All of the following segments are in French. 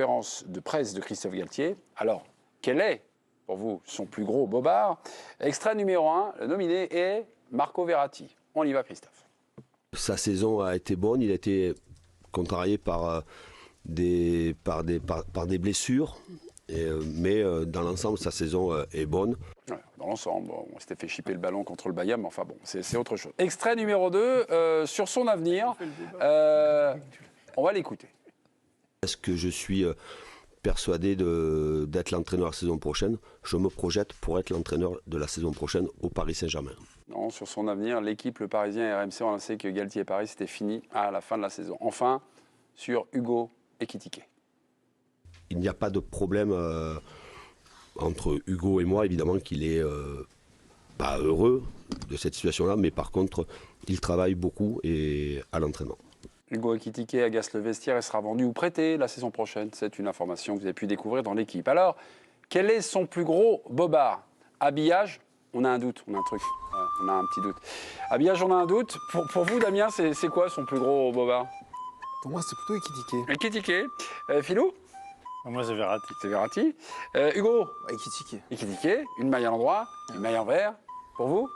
Conférence de presse de Christophe Galtier. Alors, quel est, pour vous, son plus gros bobard? Extrait numéro 1, le nominé est Marco Verratti. On y va, Christophe. Sa saison a été bonne, il a été contrarié par des blessures, mais dans l'ensemble, sa saison est bonne. Ouais, dans l'ensemble, bon, on s'était fait chipper le ballon contre le Bayern, mais enfin bon, c'est autre chose. Extrait numéro 2, sur son avenir, on va l'écouter. Est-ce que je suis persuadé d'être l'entraîneur la saison prochaine? Je me projette pour être l'entraîneur de la saison prochaine au Paris Saint-Germain. Non, sur son avenir, l'équipe, le Parisien et RMC ont annoncé que Galtier et Paris, c'était fini à la fin de la saison. Enfin, sur Hugo Ekitike. Il n'y a pas de problème entre Hugo et moi, évidemment qu'il est pas heureux de cette situation-là, mais par contre, il travaille beaucoup et à l'entraînement. Hugo Ekitike agace le vestiaire et sera vendu ou prêté la saison prochaine. C'est une information que vous avez pu découvrir dans l'équipe. Alors, quel est son plus gros bobard? Habillage, on a un doute, on a un truc, on a un petit doute. Habillage, on a un doute. Pour vous, Damien, c'est quoi son plus gros bobard? Pour moi, c'est plutôt Ekitike. Ekitike. Philou? Moi, c'est Verratti. C'est Verratti. Hugo? Ekitike. Ekitike, une maille à l'endroit, une maille en vert. Pour vous?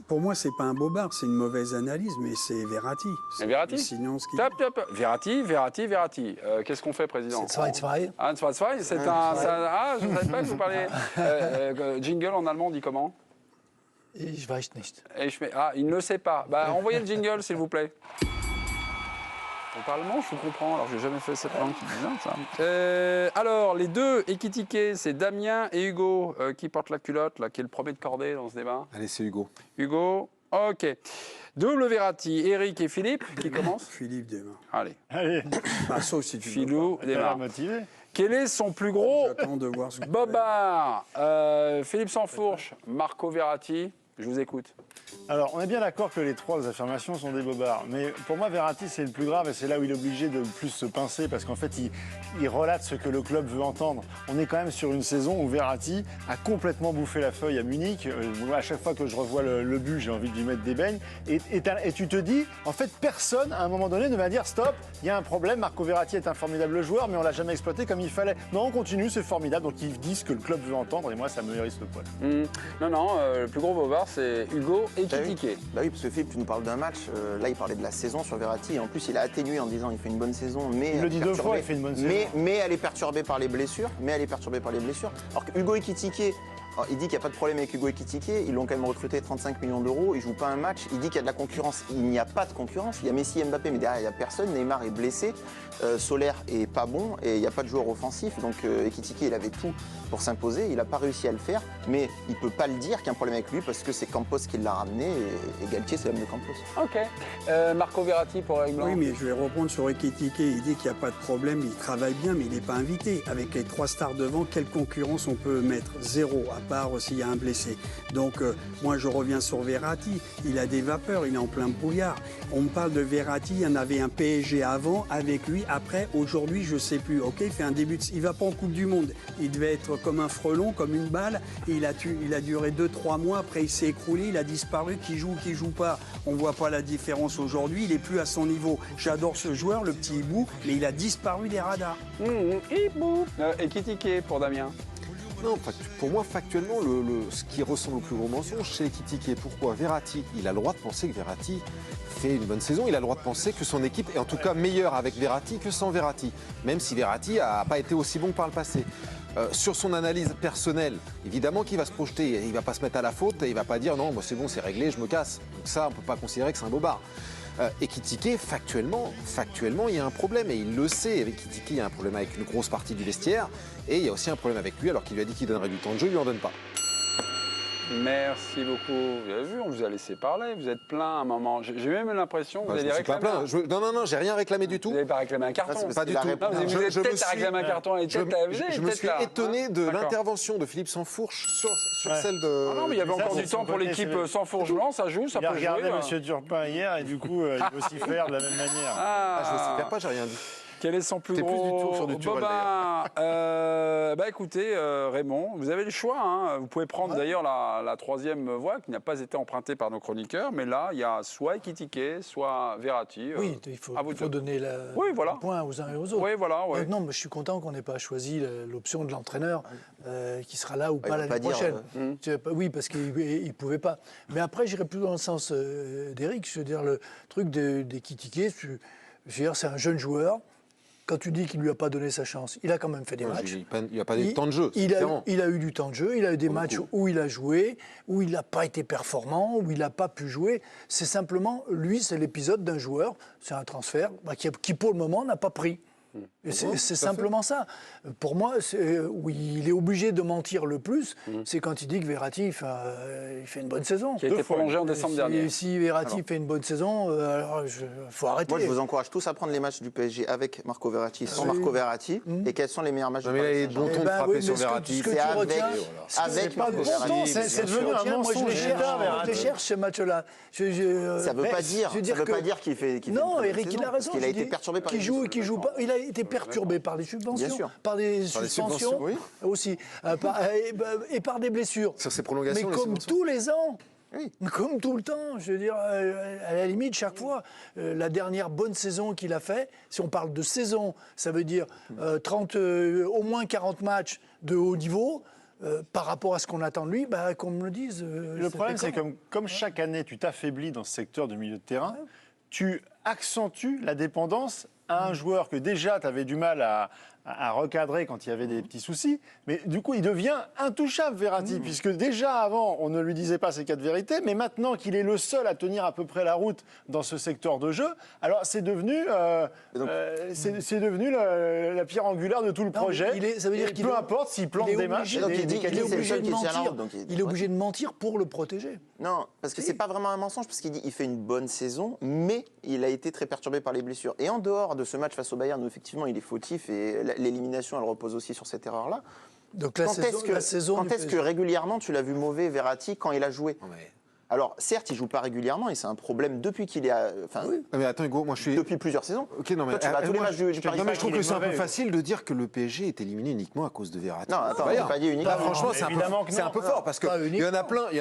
Pour moi, c'est pas un bobard, c'est une mauvaise analyse, mais c'est Verratti. Et Verratti? Sinon, ce qui... Top. Verratti. Qu'est-ce qu'on fait, président? C'est 2-2. Ah, c'est un... Ah, je ne savais pas que vous parliez... jingle en allemand, on dit comment? Ich weiß nicht. Ah, il ne le sait pas. Bah, envoyez le jingle, s'il vous plaît. On parle allemand, je vous comprends. Alors, j'ai jamais fait cette langue. C'est bien, ça. Alors, les deux Ekitike, c'est Damien et Hugo. Qui porte la culotte, là, qui est le premier de cordée dans ce débat? Allez, c'est Hugo. Hugo, ok. Double Verratti, Eric et Philippe, qui commence? Philippe démarre. Allez. Ah, sauf si tu Philou démarre. Motivé. Quel est son plus gros J'attends de voir ce que... bobard? Philippe Sansfourche, Marco Verratti, je vous écoute. Alors, on est bien d'accord que les trois affirmations sont des bobards. Mais pour moi, Verratti, c'est le plus grave et c'est là où il est obligé de plus se pincer parce qu'en fait, il relate ce que le club veut entendre. On est quand même sur une saison où Verratti a complètement bouffé la feuille à Munich. Moi, à chaque fois que je revois le but, j'ai envie de lui mettre des beignes. Et tu te dis, en fait, personne, à un moment donné, ne va dire stop, il y a un problème. Marco Verratti est un formidable joueur, mais on l'a jamais exploité comme il fallait. Non, on continue, c'est formidable. Donc, ils disent ce que le club veut entendre et moi, ça me hérisse le poil. Non, le plus gros bobard, c'est Hugo Ekitike. Bah oui, parce que Philippe, tu nous parles d'un match. Là, il parlait de la saison sur Verratti. Et en plus, il a atténué en disant il fait une bonne saison, mais Il le dit 2 fois, il fait une bonne saison. Mais elle est perturbée par les blessures. Alors que Hugo Ekitike, il dit qu'il n'y a pas de problème avec Hugo Ekitike. Ils l'ont quand même recruté 35 millions d'euros. Il ne joue pas un match. Il dit qu'il y a de la concurrence. Il n'y a pas de concurrence. Il y a Messi et Mbappé, mais derrière, il n'y a personne. Neymar est blessé. Solaire est pas bon. Et il n'y a pas de joueur offensif. Donc Ekitike, il avait tout pour s'imposer. Il n'a pas réussi à le faire. Mais il ne peut pas le dire qu'il y a un problème avec lui parce que c'est Campos qui l'a ramené. Et Galtier, c'est l'homme de Campos. Ok. Marco Verratti pour Eric Blanc. Oui, mais je vais reprendre sur Ekitike. Il dit qu'il n'y a pas de problème, il travaille bien, mais il n'est pas invité. Avec les 3 stars devant, quelle concurrence on peut mettre? Zéro, à part s'il y a un blessé. Donc, moi, je reviens sur Verratti. Il a des vapeurs, il est en plein brouillard. On me parle de Verratti, il y en avait un PSG avant, avec lui. Après, aujourd'hui, je ne sais plus. Ok, il fait un début il ne va pas en Coupe du Monde. Il devait être comme un frelon, comme une balle. Et il a duré 2-3 mois. Après, il s'est écroulé, il a disparu. Qui joue, qui joue pas. On ne voit pas la différence aujourd'hui. Il n'est plus à son niveau. J'adore ce joueur, le petit hibou, mais il a disparu des radars. Hibou. Ekitike pour Damien. Non, pour moi, factuellement, ce qui ressemble au plus gros mensonge, c'est Ekitike. Pourquoi? Verratti, il a le droit de penser que Verratti fait une bonne saison. Il a le droit de penser que son équipe est en tout cas meilleure avec Verratti que sans Verratti. Même si Verratti n'a pas été aussi bon par le passé. Sur son analyse personnelle, évidemment qu'il va se projeter. Il ne va pas se mettre à la faute et il ne va pas dire non, moi c'est bon, c'est réglé, je me casse. Donc ça, on ne peut pas considérer que c'est un bobard. Ekitike, factuellement, il y a un problème et il le sait. Avec Ekitike, il y a un problème avec une grosse partie du vestiaire et il y a aussi un problème avec lui alors qu'il lui a dit qu'il donnerait du temps de jeu, il lui en donne pas. Merci beaucoup. Vous avez vu, on vous a laissé parler. Vous êtes plein à un moment. J'ai même l'impression que vous allez je suis pas réclamer. plein. Non, j'ai rien réclamé du tout. Vous n'avez pas réclamé un carton. Pas du tout. Non, vous avez peut-être à réclamer un carton. Je me suis étonné de l'intervention de Philippe Sansfourche sur celle de... Ah non, mais il y avait encore du temps pour l'équipe Sansfourche Blanc. Ça joue, ça peut jouer. Il a regardé M. Turpin hier et du coup, il vocifère de la même manière. Je ne vocifère pas, j'ai rien dit. Quel est son plus T'es plus du tout gros sur du Turel, bobin écoutez, Raymond, vous avez le choix. Hein. Vous pouvez prendre d'ailleurs la troisième voie qui n'a pas été empruntée par nos chroniqueurs. Mais là, il y a soit Ekitike, soit Verratti. Oui, il faut donner le point aux uns et aux autres. Oui, voilà. Ouais. Non, mais je suis content qu'on n'ait pas choisi l'option de l'entraîneur qui sera là ou pas il l'année va pas dire, prochaine. Oui, parce qu'il ne pouvait pas. Mais après, j'irais plus dans le sens d'Éric. Je veux dire, le truc d'Ekitike, c'est un jeune joueur. Quand tu dis qu'il ne lui a pas donné sa chance, il a quand même fait des matchs. Il n'y a pas eu de temps de jeu. Il a eu du temps de jeu, il a eu des matchs où il a joué, où il n'a pas été performant, où il n'a pas pu jouer. C'est simplement, lui, c'est l'épisode d'un joueur, c'est un transfert qui pour le moment n'a pas pris. Et c'est simplement ça. Pour moi, il est obligé de mentir le plus, c'est quand il dit que Verratti il fait une bonne saison. Qui a été prolongé en décembre dernier. Si Verratti fait une bonne saison, alors il faut arrêter. Moi, je vous encourage tous à prendre les matchs du PSG avec Marco Verratti, sans Marco Verratti. Et quels sont les meilleurs matchs du mais là, il y a bon ton de frapper sur Verratti. C'est avec Marco Verratti. C'est devenu un mensonge. Je les cherche, ces matchs-là. Ça ne veut pas dire qu'il fait. Non, Eric, il a raison. Parce qu'il a été perturbé par les joue et qui joue pas. Il a été perturbé par les subventions, par des suspensions aussi, et par des blessures. Sur ces prolongations. Mais comme tous les ans. Comme tout le temps, je veux dire, à la limite, chaque fois, la dernière bonne saison qu'il a fait, si on parle de saison, ça veut dire au moins 40 matchs de haut niveau. Par rapport à ce qu'on attend de lui, qu'on me le dise. Le problème, c'est que comme chaque année, tu t'affaiblis dans ce secteur du milieu de terrain, tu accentues la dépendance à un joueur que déjà tu avais du mal à recadrer quand il y avait des petits soucis, mais du coup il devient intouchable Verratti, puisque déjà avant on ne lui disait pas ces quatre vérités, mais maintenant qu'il est le seul à tenir à peu près la route dans ce secteur de jeu, alors c'est devenu, la pierre angulaire de tout le projet. Ça veut dire peu importe s'il plante des matchs, il est obligé de mentir pour le protéger. Non, parce que c'est pas vraiment un mensonge, parce qu'il dit il fait une bonne saison, mais il a été très perturbé par les blessures. Et en dehors de ce match face au Bayern, où effectivement il est fautif et l'élimination elle repose aussi sur cette erreur-là. Donc quand est-ce que régulièrement tu l'as vu mauvais Verratti quand il a joué? Alors, certes, il joue pas régulièrement et c'est un problème depuis qu'il est Mais attends, Hugo, moi je suis. Depuis plusieurs saisons. Ok, non, mais. Toi, tu vas à tous les matchs du Paris. Non, mais je trouve que c'est un peu facile de dire que le PSG est éliminé uniquement à cause de Verratti. Non, attends, on n'a pas dit uniquement. Franchement, c'est un peu fort parce qu'il y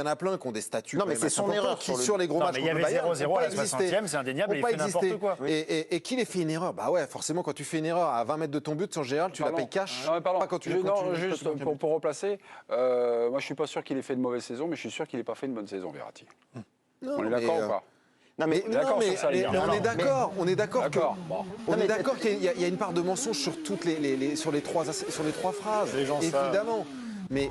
en a plein qui ont des statuts. Non, mais c'est son erreur. Qui, sur les gros matchs, il y avait 0-0 à la 60e, c'est indéniable, il fait n'importe quoi. Et qu'il ait fait une erreur, bah ouais, forcément, quand tu fais une erreur à 20 mètres de ton but, en général, tu la payes cash. Pas quand tu juste pour replacer, moi je suis pas sûr qu'il ait fait une mauvaise saison, mais je suis sûr qu'il n'ait pas fait une bonne saison, Verratti. On est d'accord ou pas? Non mais on est d'accord qu'il y a une part de mensonge sur sur les trois phrases, évidemment. Mais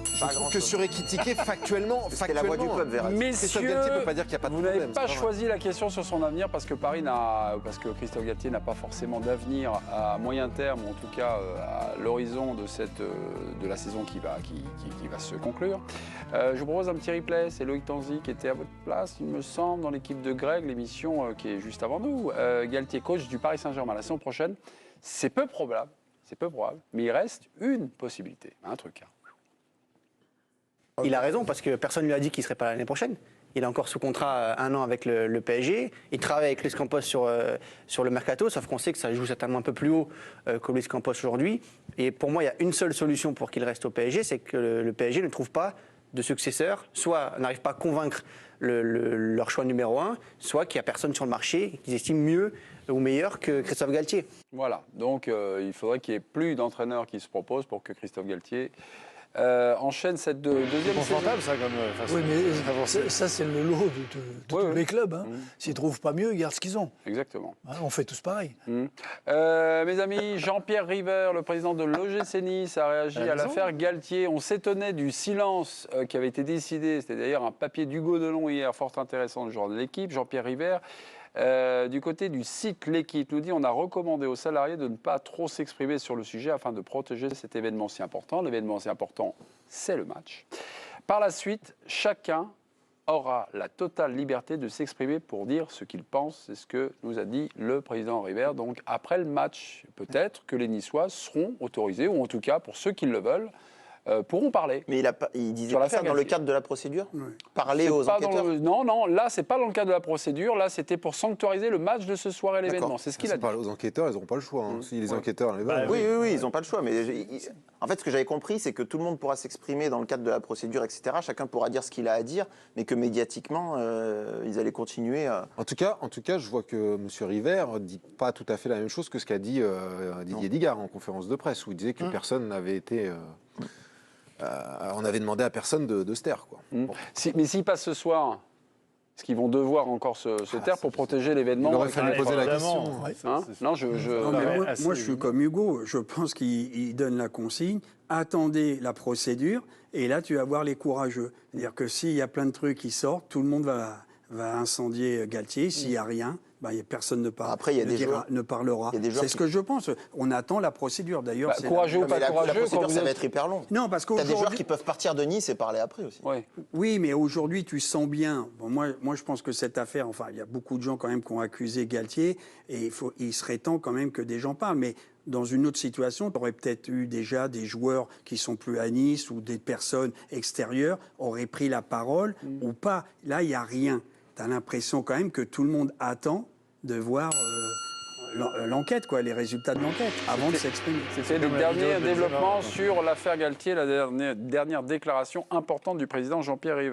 je trouve que sur Ekitike, factuellement, c'est la voix du peuple, Verratti. Messieurs, Galtier peut pas dire qu'il n'y a pas de vous problème. n'avez pas choisi la question sur son avenir parce que Christophe Galtier n'a pas forcément d'avenir à moyen terme, ou en tout cas à l'horizon de la saison qui va se conclure. Je vous propose un petit replay. C'est Loïc Tanzi qui était à votre place, il me semble, dans l'équipe de Greg, l'émission qui est juste avant nous. Galtier, coach du Paris Saint-Germain la saison prochaine. C'est peu probable, mais il reste une possibilité, un truc. Il a raison parce que personne ne lui a dit qu'il ne serait pas l'année prochaine. Il est encore sous contrat 1 an avec le PSG. Il travaille avec Luis Campos sur le mercato, sauf qu'on sait que ça joue certainement un peu plus haut que Luis Campos aujourd'hui. Et pour moi, il y a une seule solution pour qu'il reste au PSG, c'est que le PSG ne trouve pas de successeur, soit n'arrive pas à convaincre leur choix numéro 1, soit qu'il n'y a personne sur le marché qu'ils estiment mieux ou meilleur que Christophe Galtier. Voilà, donc il faudrait qu'il n'y ait plus d'entraîneurs qui se proposent pour que Christophe Galtier enchaîne cette deuxième saison. Confortable ça comme façon. Oui, mais ça c'est le lot de tous les clubs. Hein. S'ils ne trouvent pas mieux, ils gardent ce qu'ils ont. Exactement. On fait tous pareil. Mes amis, Jean-Pierre River, le président de l'OGC Nice, a réagi à l'affaire Galtier. On s'étonnait du silence qui avait été décidé. C'était d'ailleurs un papier d'Hugo Delon hier, fort intéressant, le journal de l'équipe. Jean-Pierre River, du côté du site L'Équipe, nous dit on a recommandé aux salariés de ne pas trop s'exprimer sur le sujet afin de protéger cet événement si important. L'événement si important, c'est le match. Par la suite, chacun aura la totale liberté de s'exprimer pour dire ce qu'il pense. C'est ce que nous a dit le président River. Donc après le match, peut-être que les Niçois seront autorisés, ou en tout cas pour ceux qui le veulent, pourront parler. Mais il disait Sur pas l'affaire ça dans le Galtier. cadre de la procédure Ouais. Parler C'est aux pas dans enquêteurs Non, là, c'est pas dans le cadre de la procédure. Là, c'était pour sanctuariser le match de ce soir et l'événement. D'accord. C'est ce qu'il a dit. Aux enquêteurs, ils n'auront pas le choix. hein. Si les enquêteurs les Bah, veulent. Oui, ils n'ont pas le choix. Mais en fait, ce que j'avais compris, c'est que tout le monde pourra s'exprimer dans le cadre de la procédure, etc. Chacun pourra dire ce qu'il a à dire, mais que médiatiquement, ils allaient continuer à... En tout cas, je vois que M. River ne dit pas tout à fait la même chose que ce qu'a dit Didier Digard en conférence de presse, où il disait que personne n'avait été... on avait demandé à personne de se taire. Quoi. Bon. Mais s'ils passent ce soir, est-ce qu'ils vont devoir encore se taire pour protéger l'événement? Il aurait fallu avec- poser la évidemment. question. Ouais. Hein non, Non, mais Ouais, moi, assez moi, je suis évident. comme Hugo. Je pense qu'il donne la consigne. Attendez la procédure et là, tu vas voir les courageux. C'est-à-dire que s'il y a plein de trucs qui sortent, tout le monde va incendier Galtier. S'il n'y a rien, bah, personne ne parle. Après, il y a des joueurs- ne parlera. il y a des joueurs C'est ce que je pense. On attend la procédure. D'ailleurs, Bah, c'est courageux ou Mais pas la courageux procédure, quand vous ça va êtes- être hyper long. Non, parce T'as des joueurs qu'aujourd'hui, qui peuvent partir de Nice et parler après aussi. Ouais. oui, mais aujourd'hui, tu sens bien. Bon, moi, je pense que cette affaire, enfin, il y a beaucoup de gens quand même qui ont accusé Galtier, et il serait temps quand même que des gens parlent. Mais dans une autre situation, tu aurais peut-être eu déjà des joueurs qui sont plus à Nice ou des personnes extérieures auraient pris la parole ou pas. Là, il n'y a rien. Tu as l'impression quand même que tout le monde attend de voir l'enquête, quoi, les résultats de l'enquête, avant de s'exprimer. C'était le comme la vidéo dernier de Benzema, développement quand- sur l'affaire Galtier, la dernière déclaration importante du président Jean-Pierre Rive.